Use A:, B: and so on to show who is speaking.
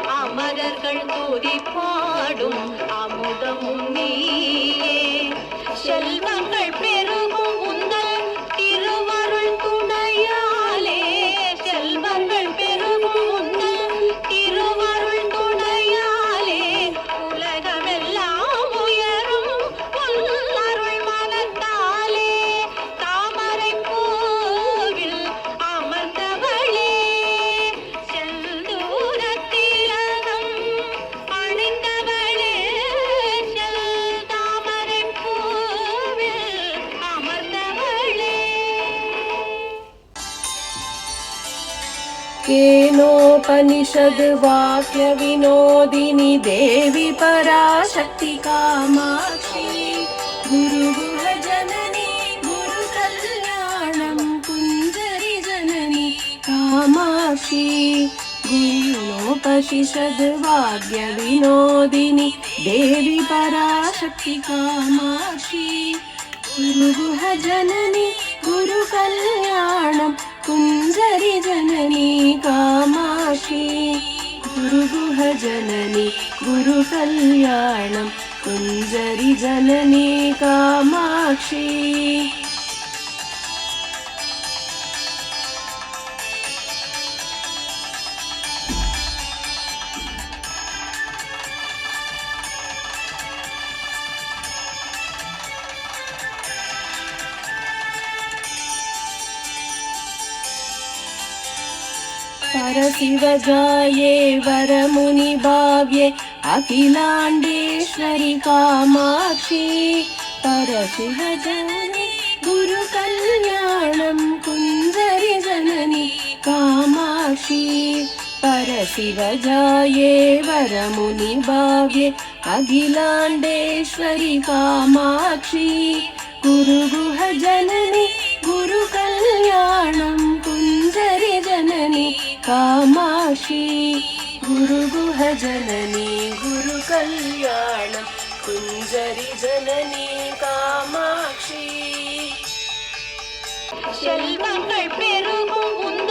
A: அமரர்கள் துதி பாடும் அமுதமும் நீயே. செல்வங்கள் பெருகும் உந்தல் திருவருள் துணையாலே, செல்வங்கள் பெருகும் உந்தல் திருவருள் துணையாலே, உலகமெல்லாம் உயரும் உன்னருள் மனத்தாலே. தாமரை பூவில் அமர்ந்தவளே, செந்தூர திலகம் அணிந்தவளே, தாமரை பூவில் அமர்ந்தவளே.
B: केनोपनिषद् वाक्य विनोदिनी देवी पराशक्ति कामाक्षी गुरुगुह जननी गुरु कल्याणं कुञ्जरि जननी कामाक्षी. केनोपनिषद् वाक्य विनोदिनी देवी पराशक्ति कामाक्षी गुरुगुह जननी गुरु कल्याणं कुञ्जरि जननी कामाक्षी. गुरुगुह जननी गुरु कल्याणं कुञ्जरि जननी कामाक्षी. परशिवजाये वरमुनि भाव्ये अखिलाण्डेश्वरि कामाक्षी. परशिवजननी गुरु कल्याणं कुञ्जरि जननी कामाक्षी. परशिवजाये वरमुनि भाव्ये अखिलाण्डेश्वरि कामाक्षी. गुरुगुह जननी गुरु कल्याणं कुञ्जरि जननी कामाक्षी. गुरुगुह जननी गुरु कल्याणं कुञ्जरि जननी कामाक्षी.
A: செல்வங்கள் பெருகும்